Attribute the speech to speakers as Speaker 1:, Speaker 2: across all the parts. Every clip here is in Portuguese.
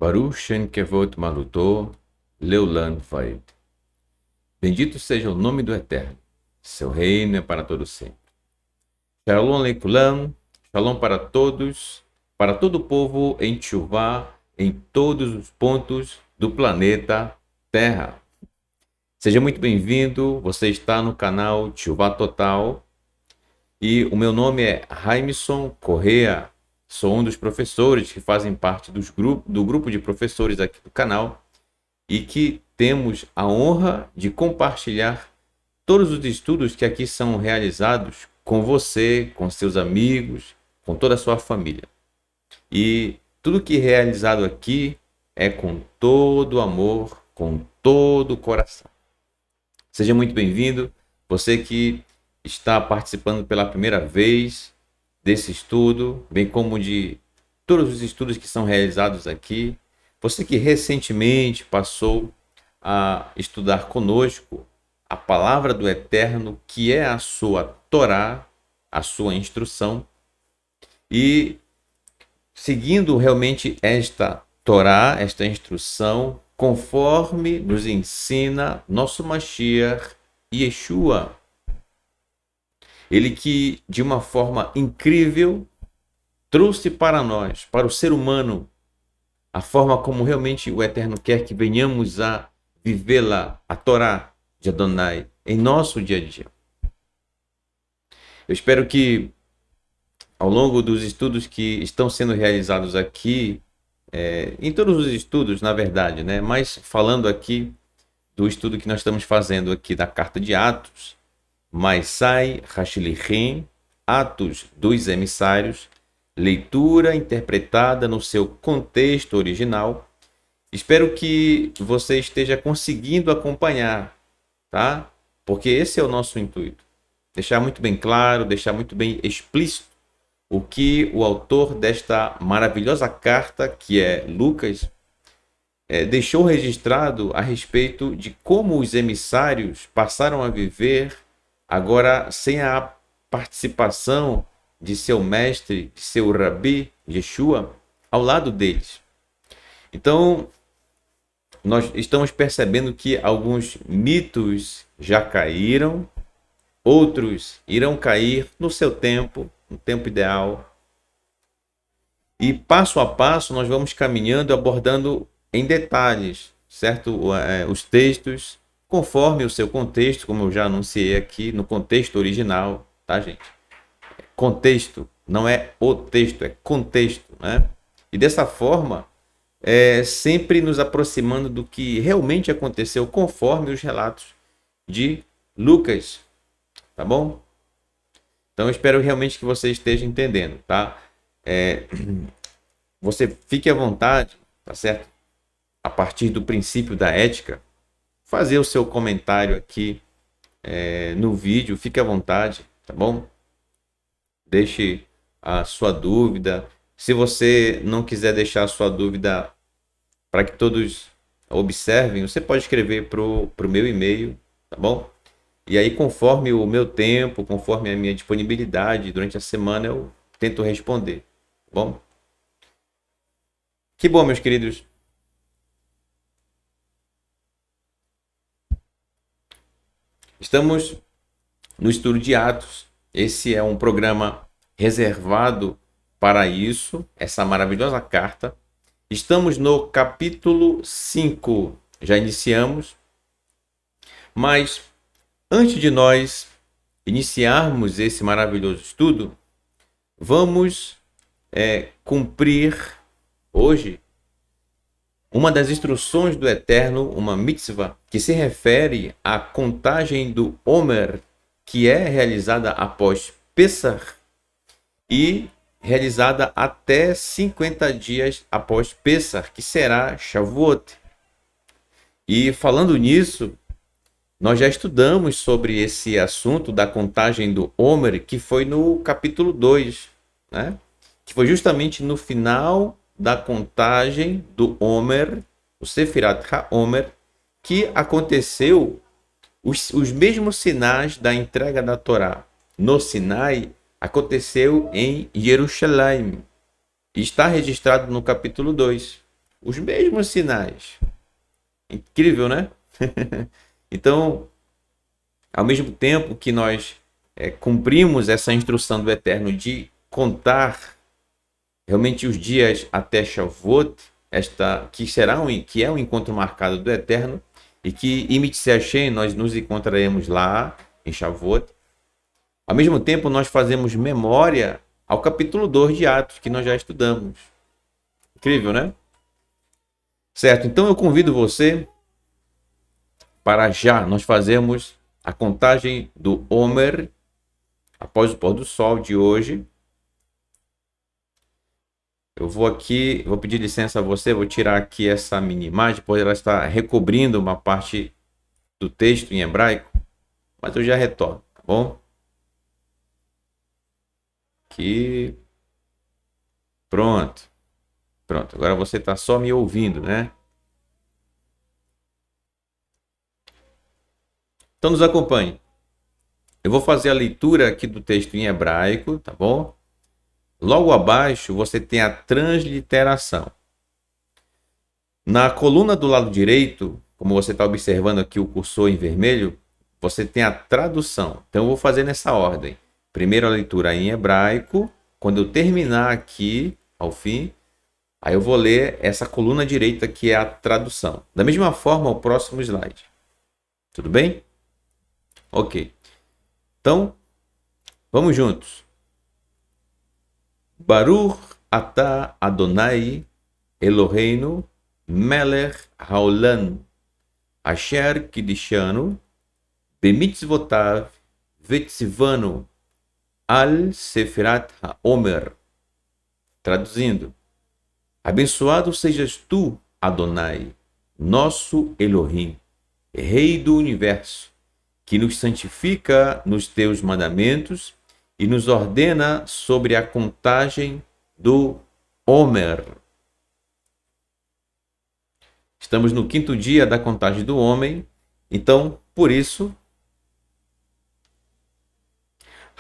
Speaker 1: Baruch Shem Kevot Maluto, Leolam Vaed. Bendito seja o nome do Eterno. Seu reino é para todo sempre. Shalom Leikulam, Shalom para todos, para todo o povo em Teshuvá, em todos os pontos do planeta Terra. Seja muito bem-vindo, você está no canal Teshuvá Total e o meu nome é Raimson Correa. Sou um dos professores que fazem parte do grupo de professores aqui do canal e que temos a honra de compartilhar todos os estudos que aqui são realizados com você, com seus amigos, com toda a sua família. E tudo que é realizado aqui é com todo amor, com todo o coração. Seja muito bem-vindo, você que está participando pela primeira vez desse estudo, bem como de todos os estudos que são realizados aqui. Você que recentemente passou a estudar conosco a palavra do Eterno, que é a sua Torá, a sua instrução, e seguindo realmente esta Torá, esta instrução, conforme nos ensina nosso Mashiach Yeshua. Ele que, de uma forma incrível, trouxe para nós, para o ser humano, a forma como realmente o Eterno quer que venhamos a vivê-la, a Torá de Adonai, em nosso dia a dia. Eu espero que, ao longo dos estudos que estão sendo realizados aqui, em todos os estudos, na verdade, né? Mas falando aqui do estudo que nós estamos fazendo aqui da Carta de Atos, Maasai Hashlichim, Atos dos Emissários, leitura interpretada no seu contexto original. Espero que você esteja conseguindo acompanhar, tá? Porque esse é o nosso intuito. Deixar muito bem claro, deixar muito bem explícito o que o autor desta maravilhosa carta, que é Lucas, deixou registrado a respeito de como os emissários passaram a viver agora sem a participação de seu mestre, de seu Rabi, Yeshua, ao lado deles. Então, nós estamos percebendo que alguns mitos já caíram, outros irão cair no seu tempo, no tempo ideal. E passo a passo nós vamos caminhando, abordando em detalhes, certo? Os textos, conforme o seu contexto, como eu já anunciei aqui, no contexto original, tá, gente? Contexto, não é o texto, é contexto, né? E dessa forma, sempre nos aproximando do que realmente aconteceu, conforme os relatos de Lucas, tá bom? Então, eu espero realmente que você esteja entendendo, tá? Você fique à vontade, tá certo? A partir do princípio da ética, fazer o seu comentário aqui no vídeo, fique à vontade, tá bom? Deixe a sua dúvida. Se você não quiser deixar a sua dúvida para que todos observem, você pode escrever para o meu e-mail, tá bom? E aí, conforme o meu tempo, conforme a minha disponibilidade durante a semana, eu tento responder, tá bom? Que bom, meus queridos. Estamos no estudo de Atos. Esse é um programa reservado para isso, essa maravilhosa carta. Estamos no capítulo 5. Já iniciamos. Mas antes de nós iniciarmos esse maravilhoso estudo, vamos cumprir hoje uma das instruções do Eterno, uma mitzvah, que se refere à contagem do Omer, que é realizada após Pessah e realizada até 50 dias após Pessah, que será Shavuot. E falando nisso, nós já estudamos sobre esse assunto da contagem do Omer, que foi no capítulo 2, né? Que foi justamente no final da contagem do Omer, o Sefirat HaOmer, que aconteceu os mesmos sinais da entrega da Torá no Sinai, aconteceu em Jerusalém. Está registrado no capítulo 2. os mesmos sinais. Incrível, né? Então, ao mesmo tempo que nós cumprimos essa instrução do Eterno de contar realmente os dias até Shavuot, que é um encontro marcado do Eterno, e que em Mitzvah Hashem nós nos encontraremos lá em Shavuot. Ao mesmo tempo, nós fazemos memória ao capítulo 2 de Atos, que nós já estudamos. Incrível, né? Certo, então eu convido você para já nós fazermos a contagem do Omer após o pôr do sol de hoje. Eu vou pedir licença a você, vou tirar aqui essa mini imagem, pois ela está recobrindo uma parte do texto em hebraico, mas eu já retorno, tá bom? Aqui. Pronto. Pronto, agora você está só me ouvindo, né? Então nos acompanhe. Eu vou fazer a leitura aqui do texto em hebraico, tá bom? Logo abaixo você tem a transliteração. Na coluna do lado direito, como você está observando aqui o cursor em vermelho, você tem a tradução. Então eu vou fazer nessa ordem. Primeiro a leitura em hebraico. Quando eu terminar aqui, ao fim, aí eu vou ler essa coluna direita que é a tradução. Da mesma forma, o próximo slide. Tudo bem? Ok. Então, vamos juntos. Baruch atah Adonai Eloheinu melech haolam asher kidishanu bemitzvotav vetzivanu al sefirat haomer. Traduzindo. Abençoado sejas tu, Adonai, nosso Elohim, Rei do Universo, que nos santifica nos teus mandamentos e nos ordena sobre a contagem do Homer. Estamos no 5º dia da contagem do homem, então, por isso,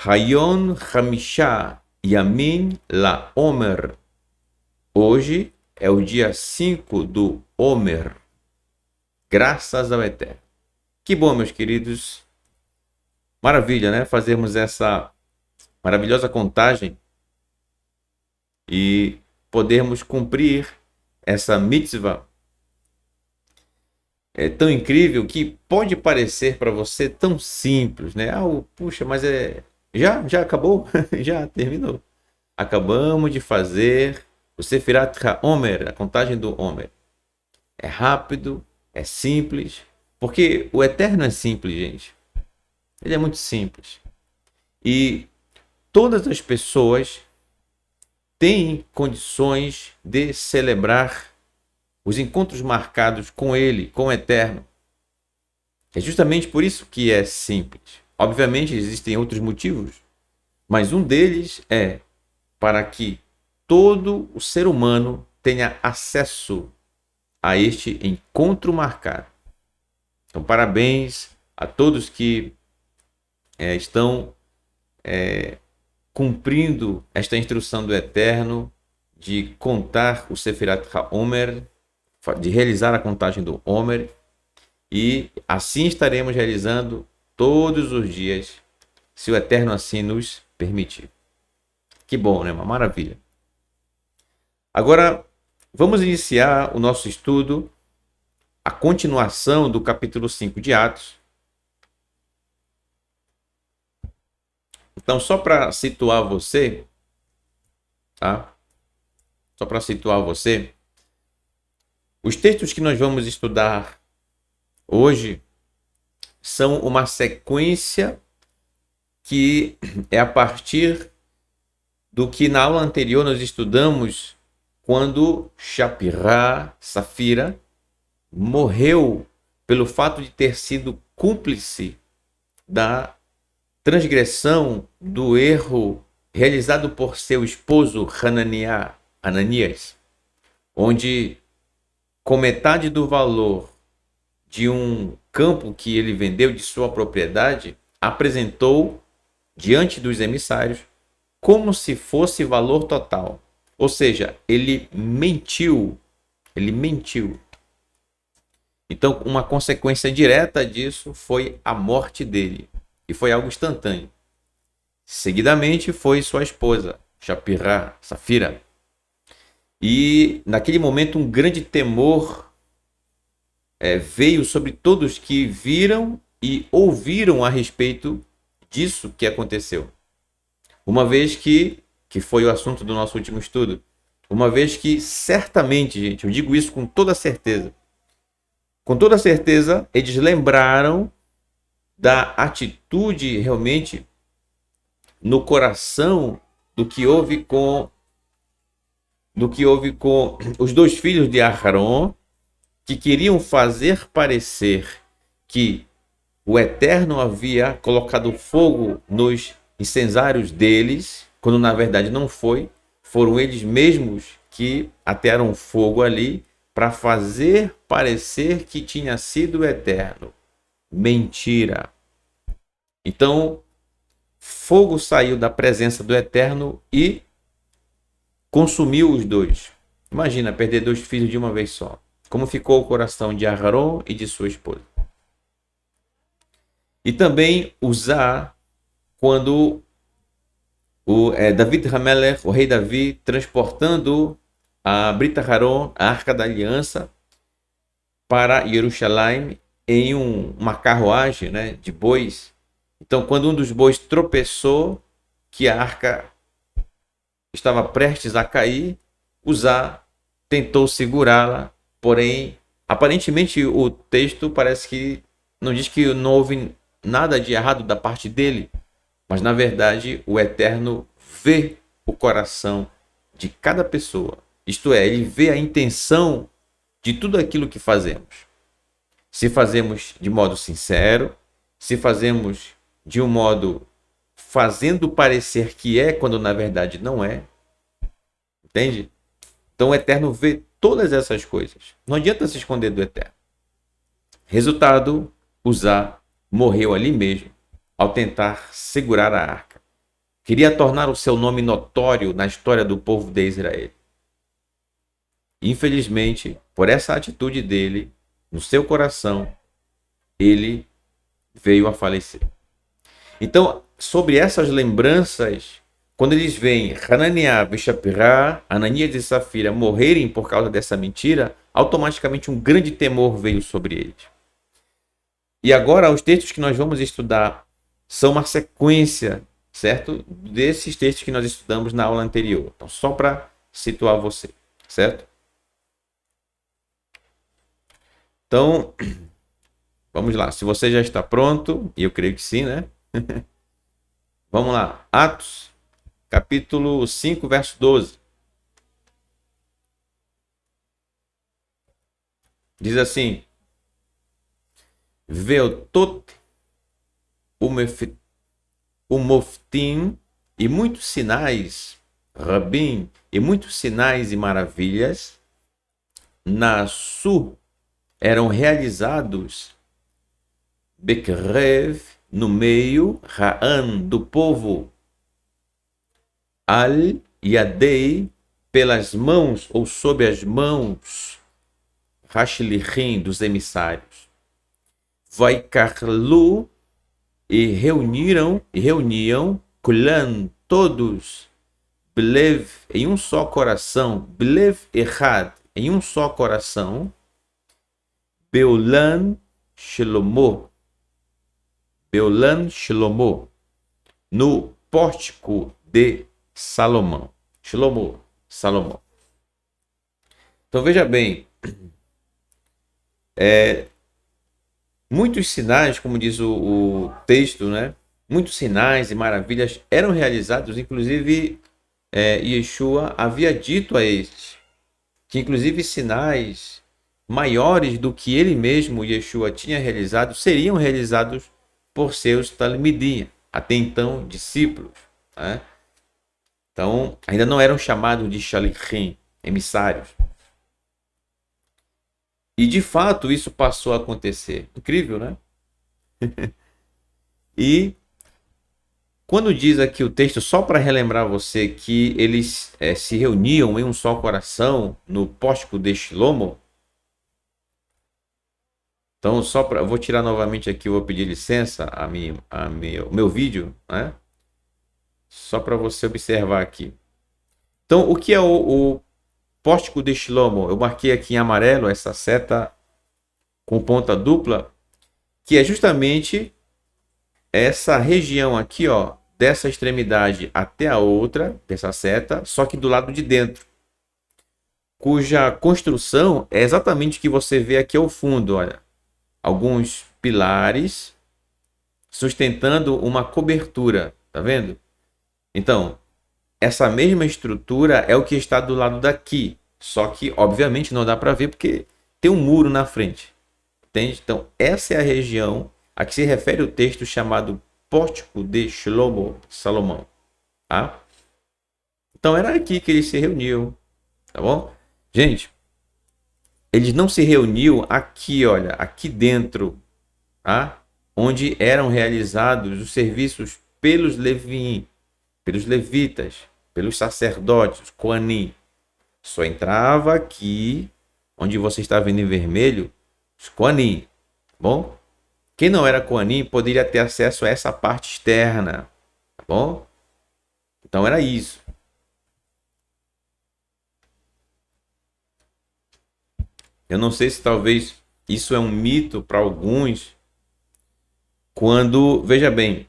Speaker 1: Hayon Hamisha Yamin La Homer. Hoje é o dia 5 do Homer. Graças ao Eterno. Que bom, meus queridos. Maravilha, né? Fazermos essa maravilhosa contagem e podermos cumprir essa mitzvah. É tão incrível que pode parecer para você tão simples, né? Puxa, mas já acabou? Já terminou. Acabamos de fazer o Sefirat HaOmer, a contagem do Homer. É rápido, é simples, porque o Eterno é simples, gente. Ele é muito simples. E todas as pessoas têm condições de celebrar os encontros marcados com Ele, com o Eterno. É justamente por isso que é simples. Obviamente existem outros motivos, mas um deles é para que todo o ser humano tenha acesso a este encontro marcado. Então, parabéns a todos que estão cumprindo esta instrução do Eterno de contar o Sefirat HaOmer, de realizar a contagem do Homer, e assim estaremos realizando todos os dias, se o Eterno assim nos permitir. Que bom, né? Uma maravilha. Agora, vamos iniciar o nosso estudo, a continuação do capítulo 5 de Atos. Então, só para situar você, tá? Só para situar você, os textos que nós vamos estudar hoje são uma sequência que é a partir do que na aula anterior nós estudamos quando Shapirá, Safira, morreu pelo fato de ter sido cúmplice da transgressão do erro realizado por seu esposo Ananias, onde com metade do valor de um campo que ele vendeu de sua propriedade, apresentou diante dos emissários como se fosse valor total. Ou seja, ele mentiu Ele mentiu. Então, uma consequência direta disso foi a morte dele. E foi algo instantâneo. Seguidamente foi sua esposa, Safira. E naquele momento um grande temor veio sobre todos que viram e ouviram a respeito disso que aconteceu. Uma vez que foi o assunto do nosso último estudo, uma vez que certamente, gente, eu digo isso com toda certeza, eles lembraram da atitude realmente no coração do que houve com os dois filhos de Aharon, que queriam fazer parecer que o Eterno havia colocado fogo nos incensários deles, quando na verdade não foi. Foram eles mesmos que atearam fogo ali para fazer parecer que tinha sido o Eterno. Mentira. Então, fogo saiu da presença do Eterno e consumiu os dois. Imagina perder dois filhos de uma vez só. Como ficou o coração de Aharon e de sua esposa. E também Uzá, quando David Hamelech, o rei Davi, transportando a Brit Aharon, a Arca da Aliança, para Jerusalém em uma carruagem, né, de bois. Então, quando um dos bois tropeçou, que a arca estava prestes a cair, Uzá tentou segurá-la, porém, aparentemente o texto parece que não diz que não houve nada de errado da parte dele, mas na verdade o Eterno vê o coração de cada pessoa. Isto é, ele vê a intenção de tudo aquilo que fazemos. Se fazemos de modo sincero, se fazemos de um modo fazendo parecer que é, quando na verdade não é. Entende? Então o Eterno vê todas essas coisas. Não adianta se esconder do Eterno. Resultado, Uzá morreu ali mesmo, ao tentar segurar a arca. Queria tornar o seu nome notório na história do povo de Israel. Infelizmente, por essa atitude dele, no seu coração, ele veio a falecer. Então, sobre essas lembranças, quando eles veem Hananiah, Shapirá, Ananias e Safira morrerem por causa dessa mentira, automaticamente um grande temor veio sobre eles. E agora, os textos que nós vamos estudar são uma sequência, certo? Desses textos que nós estudamos na aula anterior. Então, só para situar você, certo? Então, vamos lá. Se você já está pronto, e eu creio que sim, né? Vamos lá. Atos, capítulo 5, verso 12. Diz assim: Veotot umoftim, e muitos sinais, rabim, e muitos sinais e maravilhas, eram realizados Bekrev, no meio, Ra'an, do povo, Al Yadei, pelas mãos ou sob as mãos, Hashlichim, dos emissários. Vaikarlu, e reuniam, Kulan, todos, Belev, em um só coração, Belev Echad, em um só coração, Beolan Shlomo, no pórtico de Salomão. Salomão. Então veja bem, muitos sinais, como diz o texto, né? Muitos sinais e maravilhas eram realizados, inclusive Yeshua havia dito a eles que inclusive sinais maiores do que ele mesmo, Yeshua, tinha realizado, seriam realizados por seus talmidim, até então discípulos. Né? Então, ainda não eram chamados de shalichim, emissários. E de fato isso passou a acontecer. Incrível, né? E Quando diz aqui o texto, só para relembrar você que eles se reuniam em um só coração no pórtico de Shilomo. Então, só para, vou tirar novamente aqui, vou pedir licença o meu vídeo, né? Só para você observar aqui. Então, o que é o pórtico de Shilomo? Eu marquei aqui em amarelo essa seta com ponta dupla, que é justamente essa região aqui, ó, dessa extremidade até a outra, dessa seta, só que do lado de dentro, cuja construção é exatamente o que você vê aqui ao fundo, olha, alguns pilares sustentando uma cobertura, tá vendo? Então, essa mesma estrutura é o que está do lado daqui, só que obviamente não dá para ver porque tem um muro na frente, entende? Então, essa é a região a que se refere o texto chamado Pórtico de Shlomo, Salomão, tá? Então, era aqui que eles se reuniam, tá bom? Gente, eles não se reuniam aqui, olha, aqui dentro, tá? Onde eram realizados os serviços pelos pelos levitas, pelos sacerdotes, os Koanim. Só entrava aqui, onde você está vendo em vermelho, os Koanim, tá bom? Quem não era Koanim poderia ter acesso a essa parte externa, tá bom? Então era isso. Eu não sei se talvez isso é um mito para alguns, quando, veja bem,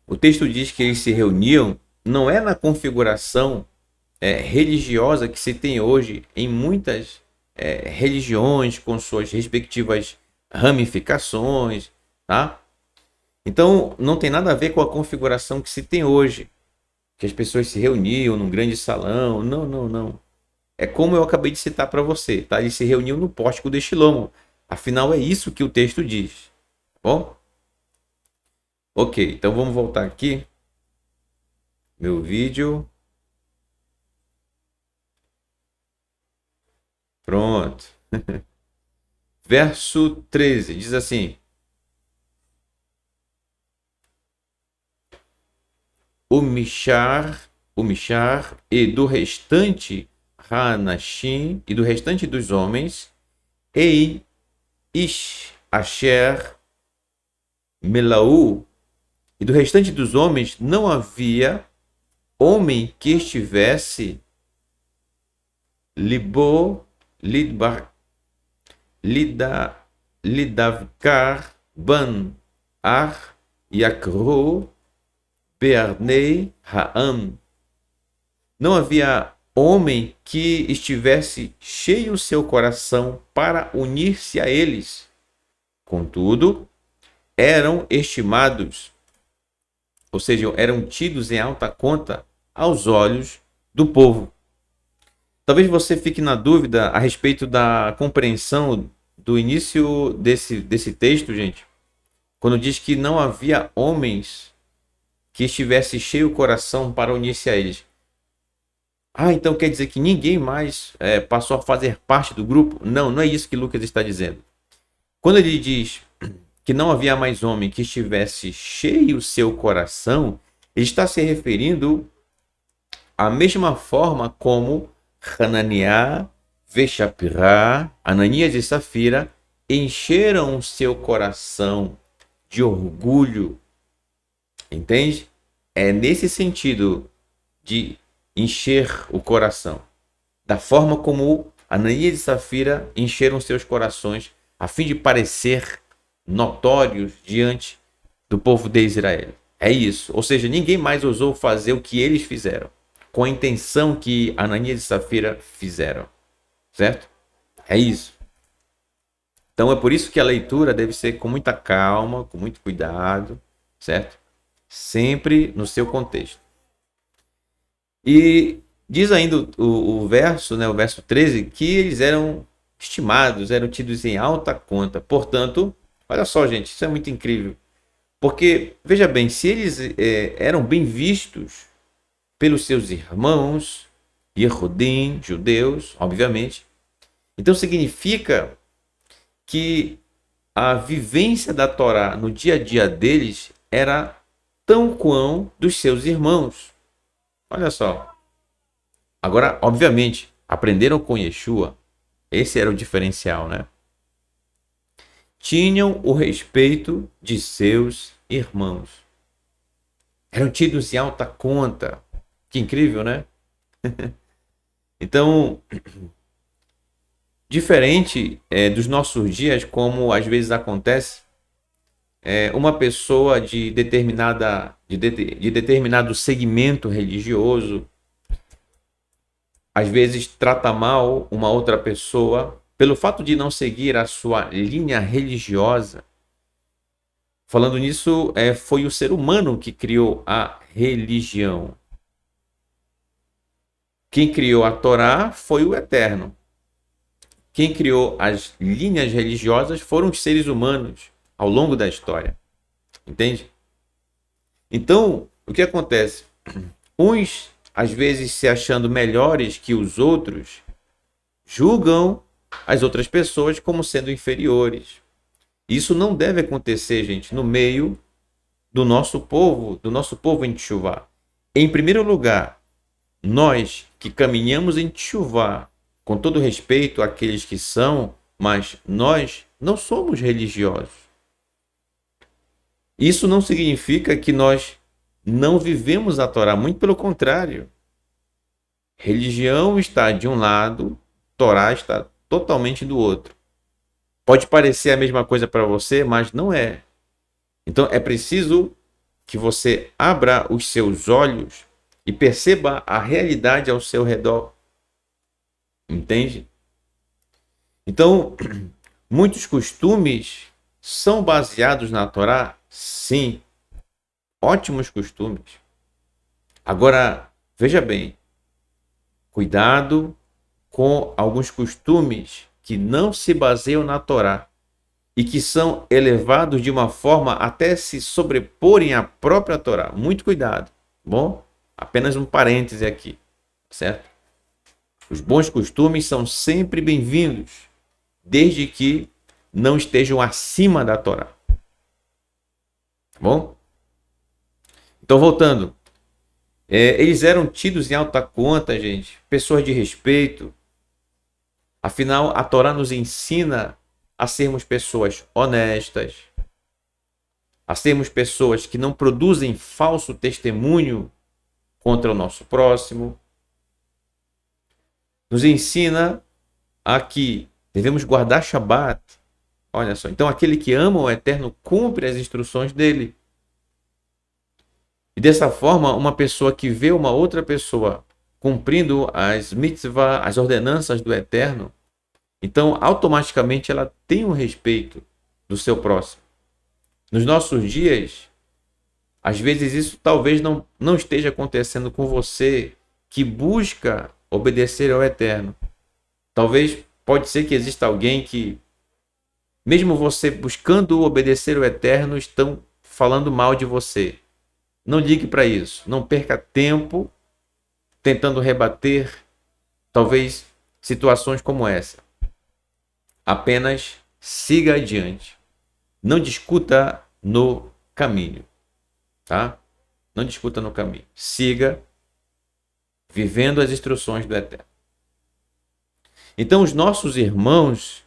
Speaker 1: o texto diz que eles se reuniam, não é na configuração religiosa que se tem hoje em muitas religiões com suas respectivas ramificações, tá? Então não tem nada a ver com a configuração que se tem hoje, que as pessoas se reuniam num grande salão. Não, não, não. É como eu acabei de citar para você, tá? Eles se reuniam no pórtico de Shilomo. Afinal é isso que o texto diz, tá bom? Ok, então vamos voltar aqui. Meu vídeo. Pronto. Verso 13 diz assim: o Mishar e do restante Hanashim e do restante dos homens, Ei Ish Asher Melau, e do restante dos homens não havia homem que estivesse Libo Lidbar Lidavkar Ban Ar Yakro Bearnei Ha'am. Não havia homem que estivesse cheio o seu coração para unir-se a eles. Contudo, eram estimados, ou seja, eram tidos em alta conta aos olhos do povo. Talvez você fique na dúvida a respeito da compreensão do início desse texto, gente, quando diz que não havia homens que estivesse cheio o coração para unir-se a eles. Ah, então quer dizer que ninguém mais passou a fazer parte do grupo? Não, não é isso que Lucas está dizendo. Quando ele diz que não havia mais homem que estivesse cheio o seu coração, ele está se referindo à mesma forma como Hananiah, Veshapirá, Ananias e Safira encheram o seu coração de orgulho. Entende? É nesse sentido de encher o coração. Da forma como Ananias e Safira encheram seus corações a fim de parecer notórios diante do povo de Israel. É isso. Ou seja, ninguém mais ousou fazer o que eles fizeram, com a intenção que Ananias e Safira fizeram. Certo? É isso. Então é por isso que a leitura deve ser com muita calma, com muito cuidado, certo? Sempre no seu contexto. E diz ainda o verso, né, o verso 13, que eles eram estimados, eram tidos em alta conta. Portanto, olha só, gente, isso é muito incrível. Porque, veja bem, se eles eram bem vistos pelos seus irmãos, Yehudim, judeus, obviamente, então significa que a vivência da Torá no dia a dia deles era tão quão dos seus irmãos. Olha só. Agora, obviamente, aprenderam com Yeshua. Esse era o diferencial, né? Tinham o respeito de seus irmãos. Eram tidos em alta conta. Que incrível, né? Então, diferente dos nossos dias, como às vezes acontece, uma pessoa de determinado segmento religioso, às vezes trata mal uma outra pessoa pelo fato de não seguir a sua linha religiosa. Falando nisso, foi o ser humano que criou a religião. Quem criou a Torá foi o Eterno. Quem criou as linhas religiosas foram os seres humanos ao longo da história. Entende? Então, o que acontece? Uns, às vezes, se achando melhores que os outros, julgam as outras pessoas como sendo inferiores. Isso não deve acontecer, gente, no meio do nosso povo em Teshuvá. Em primeiro lugar, nós que caminhamos em Teshuvá, com todo respeito àqueles que são, mas nós não somos religiosos. Isso não significa que nós não vivemos a Torá, muito pelo contrário. Religião está de um lado, Torá está totalmente do outro. Pode parecer a mesma coisa para você, mas não é. Então é preciso que você abra os seus olhos e perceba a realidade ao seu redor. Entende? Então, muitos costumes são baseados na Torá? Sim. Ótimos costumes. Agora, veja bem. Cuidado com alguns costumes que não se baseiam na Torá e que são elevados de uma forma até se sobreporem à própria Torá. Muito cuidado, bom? Apenas um parêntese aqui, certo? Os bons costumes são sempre bem-vindos, desde que não estejam acima da Torá. Tá bom? Então, voltando. Eles eram tidos em alta conta, gente, pessoas de respeito. Afinal, a Torá nos ensina a sermos pessoas honestas, a sermos pessoas que não produzem falso testemunho contra o nosso próximo. Nos ensina a que devemos guardar Shabat. Olha só, então aquele que ama o Eterno cumpre as instruções dele. E dessa forma, uma pessoa que vê uma outra pessoa cumprindo as mitzvah, as ordenanças do Eterno, então automaticamente ela tem um respeito do seu próximo. Nos nossos dias, às vezes isso talvez não esteja acontecendo com você que busca obedecer ao Eterno. Talvez pode ser que exista alguém que, mesmo você buscando obedecer ao Eterno, estão falando mal de você. Não ligue para isso. Não perca tempo tentando rebater, talvez, situações como essa. Apenas siga adiante. Não discuta no caminho. Tá? Não discuta no caminho. Siga vivendo as instruções do Eterno. Então, os nossos irmãos,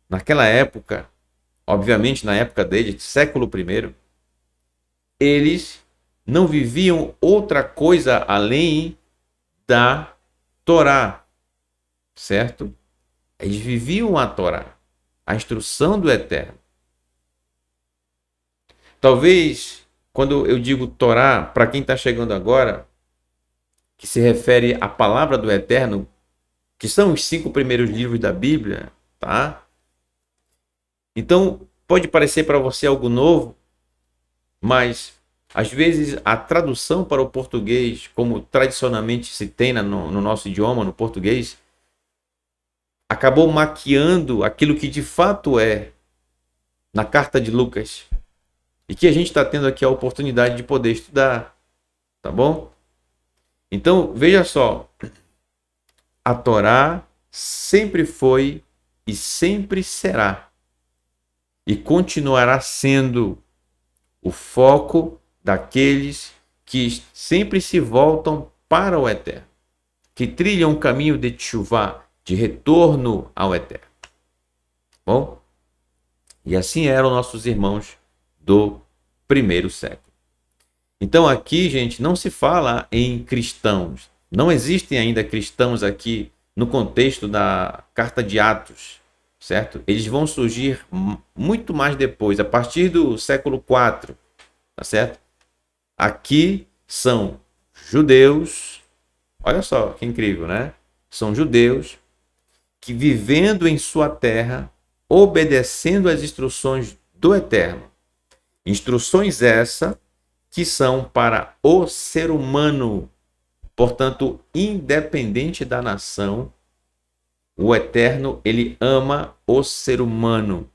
Speaker 1: naquela época, obviamente na época deles, século I, eles não viviam outra coisa além da Torá, certo? Eles viviam a Torá, a instrução do Eterno. Talvez, quando eu digo Torá, para quem está chegando agora, que se refere à palavra do Eterno, que são os 5 primeiros livros da Bíblia, tá? Então, pode parecer para você algo novo, mas às vezes a tradução para o português, como tradicionalmente se tem no nosso idioma, no português, acabou maquiando aquilo que de fato é na carta de Lucas. E que a gente está tendo aqui a oportunidade de poder estudar. Tá bom? Então, veja só. A Torá sempre foi e sempre será. E continuará sendo o foco daqueles que sempre se voltam para o Eterno, que trilham um caminho de teshuvá, de retorno ao Eterno. Bom, e assim eram nossos irmãos do primeiro século. Então aqui, gente, não se fala em cristãos. Não existem ainda cristãos aqui no contexto da carta de Atos, certo? Eles vão surgir muito mais depois, a partir do século IV, tá certo? Aqui são judeus, olha só que incrível, né? São judeus que, vivendo em sua terra, obedecendo às instruções do Eterno. Instruções essas que são para o ser humano, portanto, independente da nação, o Eterno, ele ama o ser humano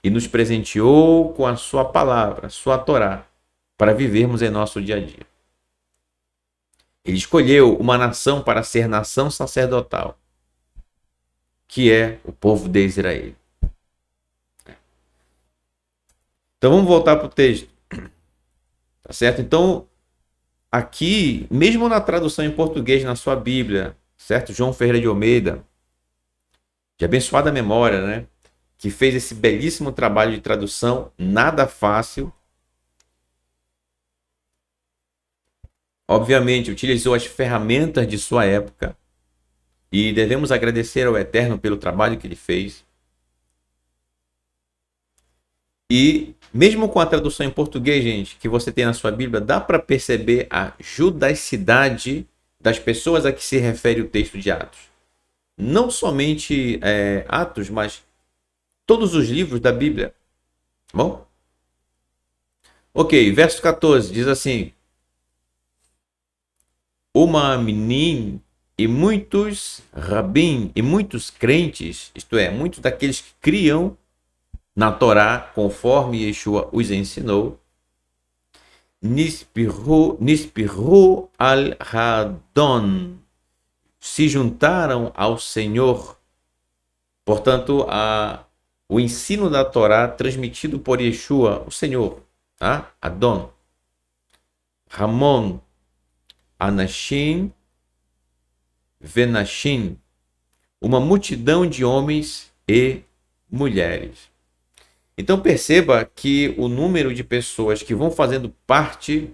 Speaker 1: e nos presenteou com a sua palavra, sua Torá, para vivermos em nosso dia a dia. Ele escolheu uma nação para ser nação sacerdotal, que é o povo de Israel. Então vamos voltar para o texto. Tá certo? Então, aqui, mesmo na tradução em português na sua Bíblia, certo? João Ferreira de Almeida, de abençoada memória, né? Que fez esse belíssimo trabalho de tradução, nada fácil. Obviamente, utilizou as ferramentas de sua época e devemos agradecer ao Eterno pelo trabalho que ele fez. E mesmo com a tradução em português, gente, que você tem na sua Bíblia, dá para perceber a judaicidade das pessoas a que se refere o texto de Atos. Não somente Atos, mas todos os livros da Bíblia. Bom? Ok, verso 14 diz assim: uma menina e muitos rabim e muitos crentes, isto é, muitos daqueles que criam na Torá, conforme Yeshua os ensinou, Nispirru al-Hadon, se juntaram ao Senhor. Portanto, o ensino da Torá transmitido por Yeshua, o Senhor, tá? Adon, Ramon, Anashim, Venashim, uma multidão de homens e mulheres. Então perceba que o número de pessoas que vão fazendo parte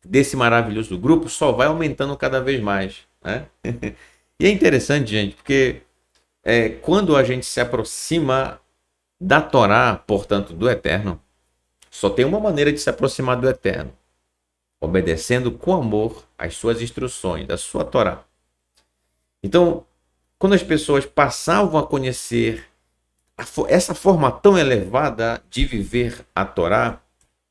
Speaker 1: desse maravilhoso grupo só vai aumentando cada vez mais, né? E é interessante, gente, porque quando a gente se aproxima da Torá, portanto do Eterno, só tem uma maneira de se aproximar do Eterno: obedecendo com amor as suas instruções, a sua Torá. Então, quando as pessoas passavam a conhecer essa forma tão elevada de viver a Torá,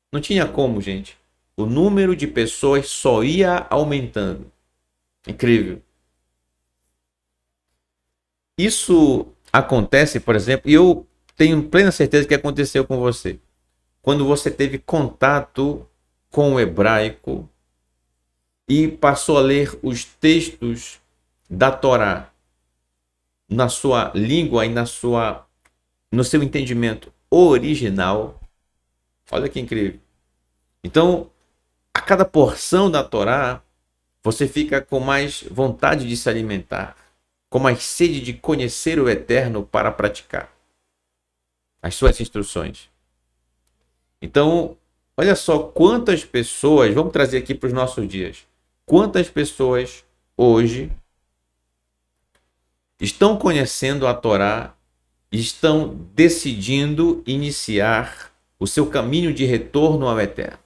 Speaker 1: não tinha como, gente. O número de pessoas só ia aumentando. Incrível. Isso acontece, por exemplo, e eu tenho plena certeza que aconteceu com você. Quando você teve contato com o hebraico e passou a ler os textos da Torá na sua língua e no seu entendimento original. Olha que incrível. Então, a cada porção da Torá, você fica com mais vontade de se alimentar, com mais sede de conhecer o Eterno para praticar as suas instruções. Então, olha só quantas pessoas, vamos trazer aqui para os nossos dias, quantas pessoas hoje estão conhecendo a Torá, estão decidindo iniciar o seu caminho de retorno ao Eterno.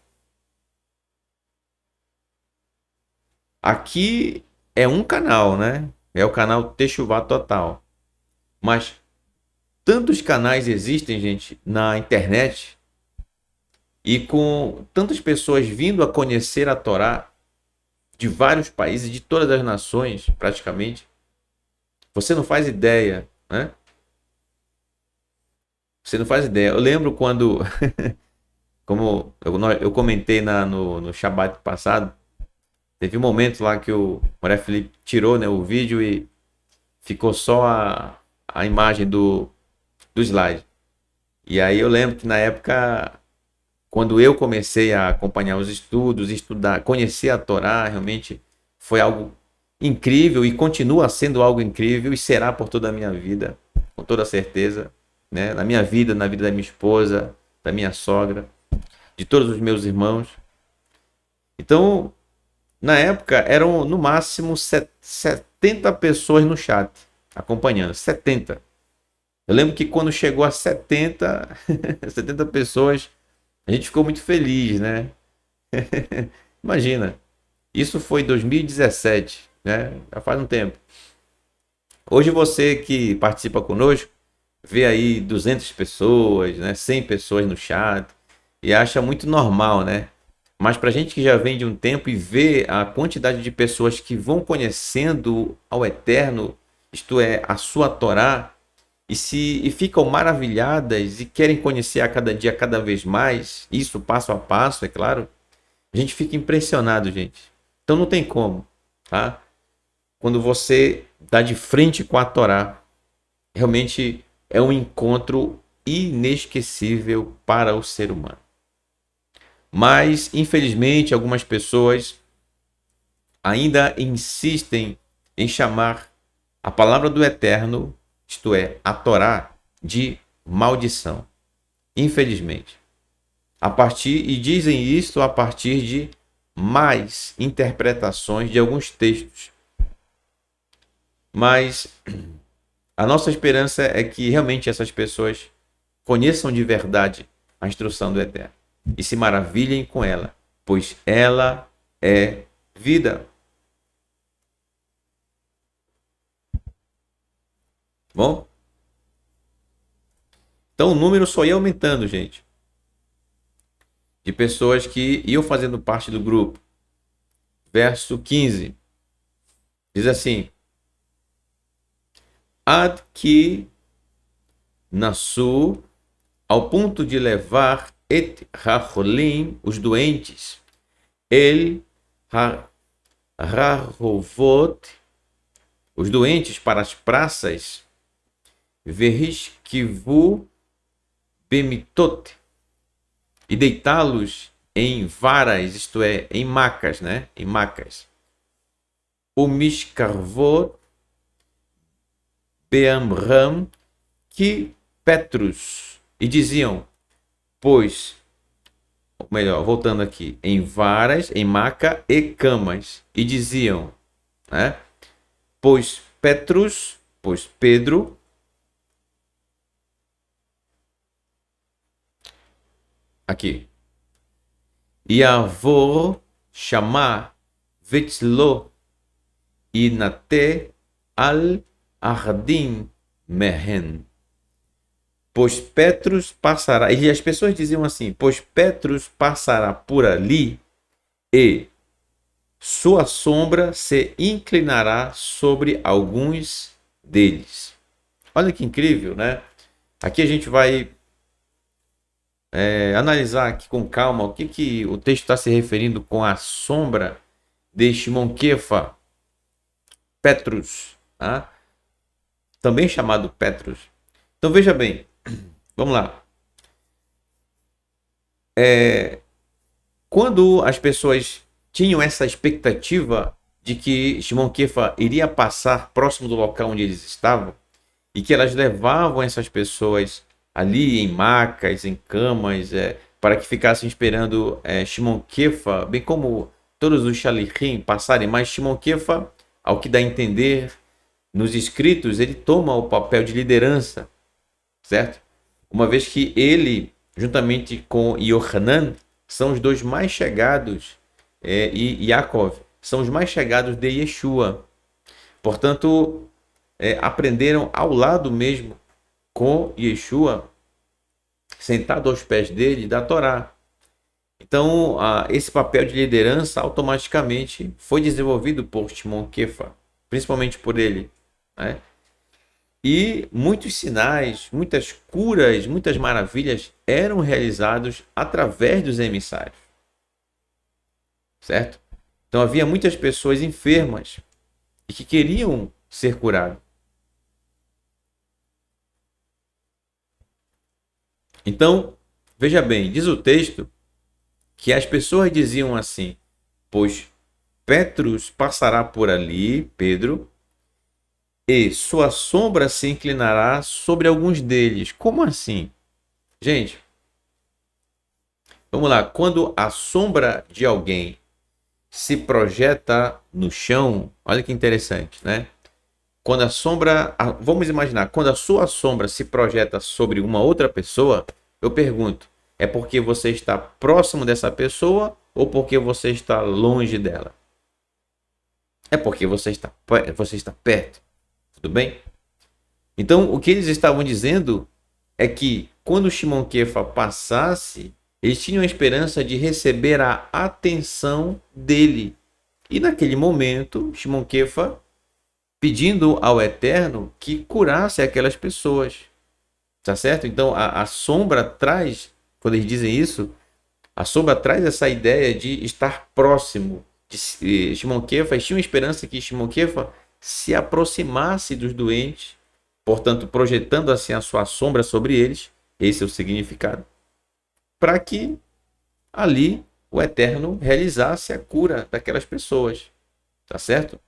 Speaker 1: Aqui é um canal, né? É o canal Teshuvá Total. Mas tantos canais existem, gente, na internet, e com tantas pessoas vindo a conhecer a Torá de vários países, de todas as nações, praticamente, você não faz ideia, né? Você não faz ideia. Eu lembro quando, como eu comentei no Shabbat passado, teve um momento lá que o Moré Felipe tirou, né, o vídeo e ficou só a imagem do slide. E aí eu lembro que na época quando eu comecei a acompanhar os estudos, estudar, conhecer a Torá, realmente foi algo incrível e continua sendo algo incrível e será por toda a minha vida, com toda certeza, né? Na minha vida, na vida da minha esposa, da minha sogra, de todos os meus irmãos. Então, na época, eram no máximo 70 pessoas no chat acompanhando, 70. Eu lembro que quando chegou a 70, 70 pessoas, a gente ficou muito feliz, né? Imagina, isso foi em 2017, né? Já faz um tempo. Hoje você que participa conosco, vê aí 200 pessoas, né? 100 pessoas no chat e acha muito normal, né? Mas para gente que já vem de um tempo e vê a quantidade de pessoas que vão conhecendo ao Eterno, isto é, a sua Torá, e ficam maravilhadas e querem conhecer a cada dia cada vez mais, isso passo a passo, é claro, a gente fica impressionado, gente. Então não tem como, tá? Quando você dá de frente com a Torá, realmente é um encontro inesquecível para o ser humano. Mas, infelizmente, algumas pessoas ainda insistem em chamar a palavra do Eterno, isto é, a Torá, de maldição. Infelizmente. E dizem isso a partir de mais interpretações de alguns textos. Mas a nossa esperança é que realmente essas pessoas conheçam de verdade a instrução do Eterno e se maravilhem com ela, pois ela é vida. Bom? Então o número só ia aumentando, gente, de pessoas que iam fazendo parte do grupo. Verso 15 diz assim: Ad que Nassu, ao ponto de levar et hacholim, os doentes, el rahovot, os doentes, para as praças, verishkivu bemitot, e deitá-los em varas, isto é, em macas, né? Em macas. O mishkarvot beamram, que Petrus, e diziam, pois, melhor, voltando aqui, em varas, em maca e camas, e diziam, né? Pois Petrus, pois Pedro, aqui, Yavor chamar Vetzlo e Nate al Ardim Mehen. Pois Petrus passará, e as pessoas diziam assim, pois Petrus passará por ali e sua sombra se inclinará sobre alguns deles. Olha que incrível, né? Aqui a gente vai analisar aqui com calma o que o texto está se referindo com a sombra de Shimon Kefa, Petrus, tá? Também chamado Petrus. Então veja bem, vamos lá. Quando as pessoas tinham essa expectativa de que Shimon Kefa iria passar próximo do local onde eles estavam, e que elas levavam essas pessoas ali em macas, em camas, para que ficassem esperando Shimon Kefa, bem como todos os shalichim passarem, mas Shimon Kefa, ao que dá a entender nos escritos, ele toma o papel de liderança, certo? Uma vez que ele, juntamente com Yohanan, são os dois mais chegados, e Yaakov, são os mais chegados de Yeshua. Portanto, aprenderam ao lado mesmo com Yeshua, sentado aos pés dele, da Torá. Então, esse papel de liderança automaticamente foi desenvolvido por Shimon Kefa, principalmente por ele, né? E muitos sinais, muitas curas, muitas maravilhas eram realizados através dos emissários, certo? Então havia muitas pessoas enfermas e que queriam ser curadas. Então, veja bem, diz o texto que as pessoas diziam assim: pois Petrus passará por ali, Pedro, e sua sombra se inclinará sobre alguns deles. Como assim? Gente, vamos lá. Quando a sombra de alguém se projeta no chão, olha que interessante, né? Quando a sombra, vamos imaginar, quando a sua sombra se projeta sobre uma outra pessoa, eu pergunto, é porque você está próximo dessa pessoa ou porque você está longe dela? É porque você está perto, tudo bem? Então, o que eles estavam dizendo é que quando Shimon Kefa passasse, eles tinham a esperança de receber a atenção dele. E naquele momento, Shimon Kefa pedindo ao Eterno que curasse aquelas pessoas. Tá certo? Então a sombra traz, quando eles dizem isso, a sombra traz essa ideia de estar próximo. Shimon Kefa, eles tinham esperança que Shimon Kefa se aproximasse dos doentes, portanto, projetando assim a sua sombra sobre eles, esse é o significado, para que ali o Eterno realizasse a cura daquelas pessoas. Tá certo?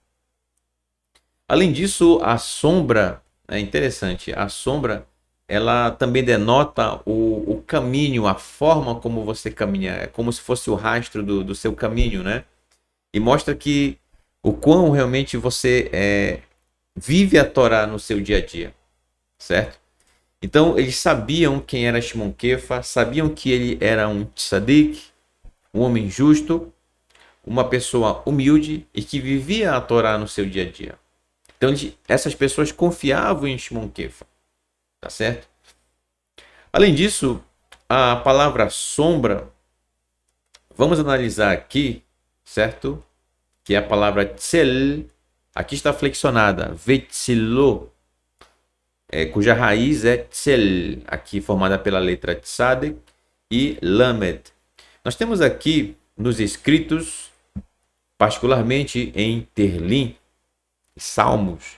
Speaker 1: Além disso, a sombra é interessante. A sombra ela também denota o caminho, a forma como você caminha. É como se fosse o rastro do seu caminho, né? E mostra que o quão realmente você vive a Torá no seu dia a dia, certo? Então, eles sabiam quem era Shimon Kefa, sabiam que ele era um tzadik, um homem justo, uma pessoa humilde e que vivia a Torá no seu dia a dia. Então, essas pessoas confiavam em Shimon Kefa, tá certo? Além disso, a palavra sombra, vamos analisar aqui, certo? Que é a palavra tzel, aqui está flexionada, vetzilo, cuja raiz é tzel, aqui formada pela letra tzadek e lamed. Nós temos aqui nos escritos, particularmente em Terlim, Salmos,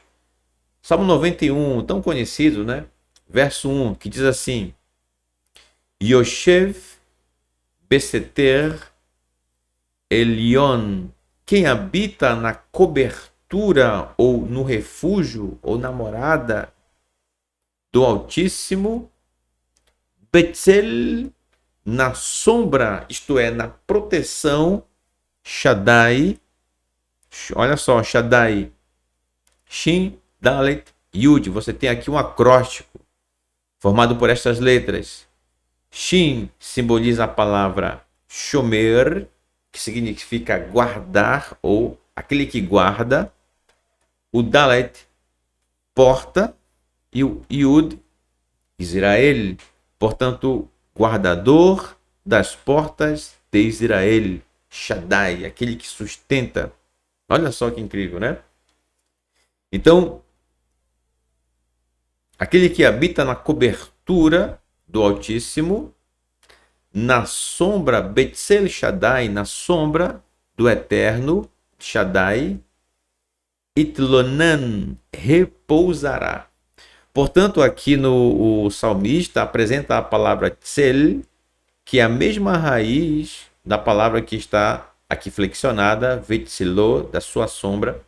Speaker 1: Salmo 91, tão conhecido, né? Verso 1, que diz assim: Yoshev Beseter Elion, quem habita na cobertura ou no refúgio ou na morada do Altíssimo, Betzel, na sombra, isto é, na proteção, Shaddai, olha só, Shaddai, Shin, Dalet, Yud, você tem aqui um acróstico formado por estas letras. Shin simboliza a palavra shomer, que significa guardar ou aquele que guarda. O Dalet, porta. E o Yud, Israel, portanto, guardador das portas de Israel. Shaddai, aquele que sustenta. Olha só que incrível, né? Então, aquele que habita na cobertura do Altíssimo, na sombra, Betzel Shaddai, na sombra do Eterno, Shaddai, Itlonan, repousará. Portanto, aqui o salmista apresenta a palavra tzel, que é a mesma raiz da palavra que está aqui flexionada, vetzilo, da sua sombra.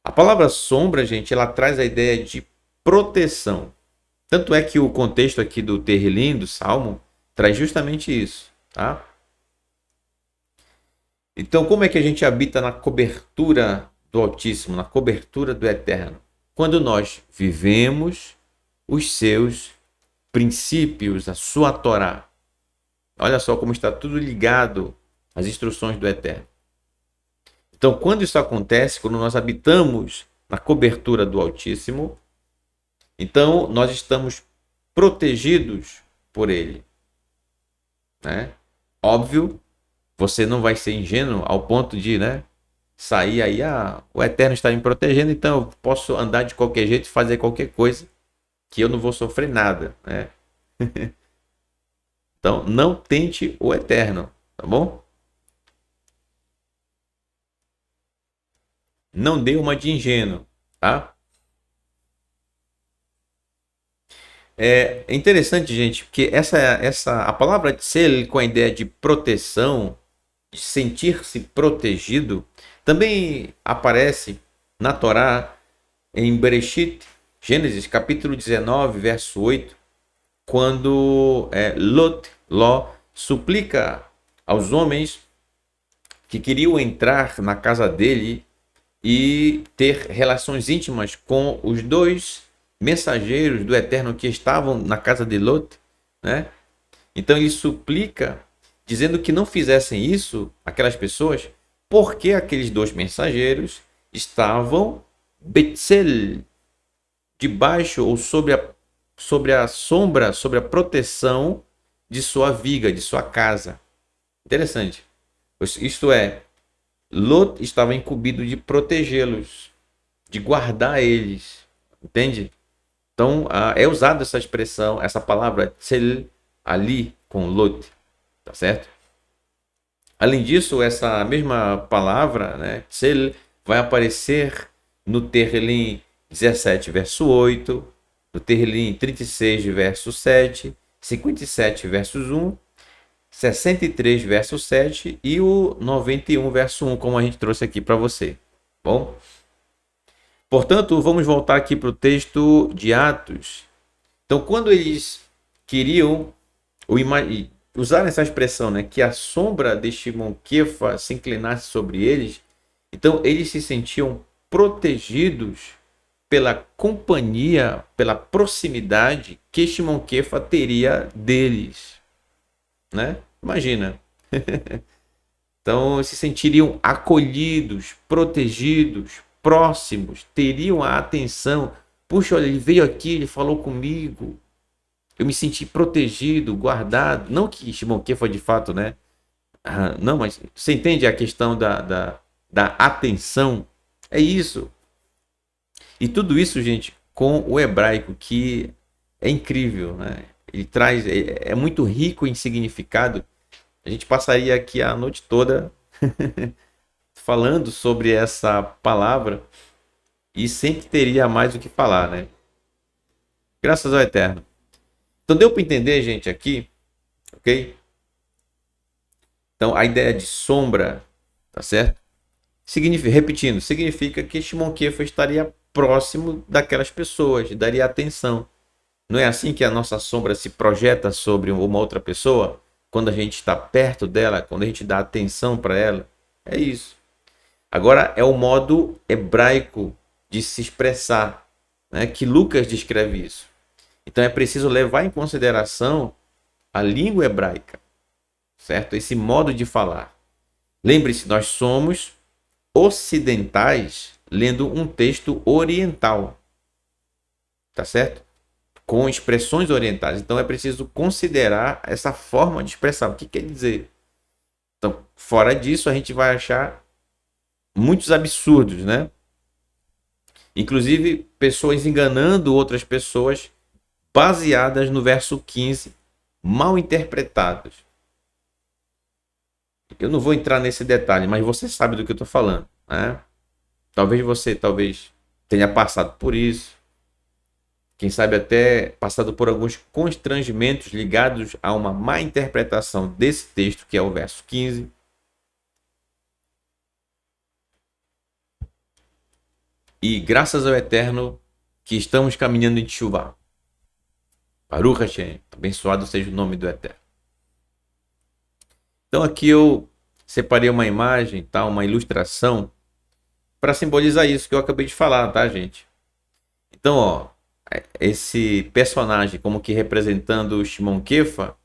Speaker 1: A palavra sombra, gente, ela traz a ideia de proteção. Tanto é que o contexto aqui do Terrilim, do Salmo, traz justamente isso, tá? Então, como é que a gente habita na cobertura do Altíssimo, na cobertura do Eterno? Quando nós vivemos os seus princípios, a sua Torá. Olha só como está tudo ligado às instruções do Eterno. Então, quando isso acontece, quando nós habitamos na cobertura do Altíssimo, então nós estamos protegidos por Ele, né? Óbvio, você não vai ser ingênuo ao ponto de, né, sair aí, o Eterno está me protegendo, então eu posso andar de qualquer jeito e fazer qualquer coisa que eu não vou sofrer nada, né? Então, não tente o Eterno, tá bom? Não dê uma de ingênuo, tá? É interessante, gente, porque a palavra tzel, com a ideia de proteção, de sentir-se protegido, também aparece na Torá, em Bereshit, Gênesis, capítulo 19, verso 8, quando Ló suplica aos homens que queriam entrar na casa dele e ter relações íntimas com os dois mensageiros do Eterno que estavam na casa de Lot, né? Então ele suplica, dizendo que não fizessem isso, aquelas pessoas, porque aqueles dois mensageiros estavam Betzel, debaixo ou sobre a sombra, sobre a proteção de sua viga, de sua casa. Interessante. Isto é, Lot estava incumbido de protegê-los, de guardar eles, entende? Então é usada essa expressão, essa palavra tzel ali com Lot, tá certo? Além disso, essa mesma palavra, né, tzel, vai aparecer no Tehillim 17, verso 8, no Tehillim 36, verso 7, 57, versos 1, 63, verso 7 e o 91, verso 1, como a gente trouxe aqui para você. Bom? Portanto, vamos voltar aqui para o texto de Atos. Então, quando eles queriam usar essa expressão, né, que a sombra de Shimon Kefa se inclinasse sobre eles, então eles se sentiam protegidos pela companhia, pela proximidade que Shimon Kefa teria deles, né? Imagina. Então se sentiriam acolhidos, protegidos, próximos, teriam a atenção. Puxa, olha, ele veio aqui, ele falou comigo. Eu me senti protegido, guardado. Não que Shimon Kefa de fato, né? Não, mas você entende a questão da atenção? É isso. E tudo isso, gente, com o hebraico, que é incrível, né? Ele traz, é muito rico em significado. A gente passaria aqui a noite toda falando sobre essa palavra e sempre teria mais o que falar, né? Graças ao Eterno. Então deu para entender, gente, aqui, ok? Então a ideia de sombra, tá certo? Significa que Shimon Kefa estaria próximo daquelas pessoas, daria atenção. Não é assim que a nossa sombra se projeta sobre uma outra pessoa? Quando a gente está perto dela, quando a gente dá atenção para ela? É isso. Agora é o modo hebraico de se expressar, né, que Lucas descreve isso. Então é preciso levar em consideração a língua hebraica, certo? Esse modo de falar. Lembre-se, nós somos ocidentais lendo um texto oriental, tá certo? Com expressões orientais. Então é preciso considerar essa forma de expressar. O que quer dizer? Então, fora disso, a gente vai achar muitos absurdos, né? Inclusive, pessoas enganando outras pessoas baseadas no verso 15, mal interpretados. Eu não vou entrar nesse detalhe, mas você sabe do que eu estou falando, né? Talvez você tenha passado por isso. Quem sabe até passado por alguns constrangimentos ligados a uma má interpretação desse texto, que é o verso 15. E graças ao Eterno que estamos caminhando em chuva. Baruch Hashem, abençoado seja o nome do Eterno. Então aqui eu separei uma imagem, tá? Uma ilustração, para simbolizar isso que eu acabei de falar, tá, gente? Então, ó, esse personagem como que representando o Shimon Kefa,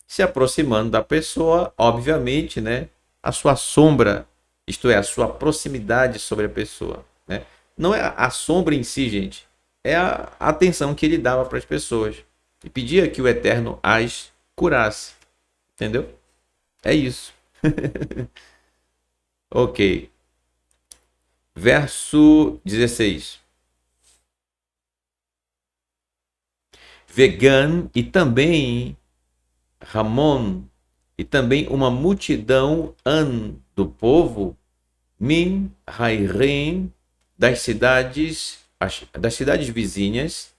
Speaker 1: se aproximando da pessoa, obviamente, né? A sua sombra, isto é, a sua proximidade sobre a pessoa, né? Não é a sombra em si, gente, é a atenção que ele dava para as pessoas e pedia que o Eterno as curasse, entendeu? É isso. Ok. Verso 16. Vegan e também Ramon e também uma multidão do povo Min Hairim das cidades vizinhas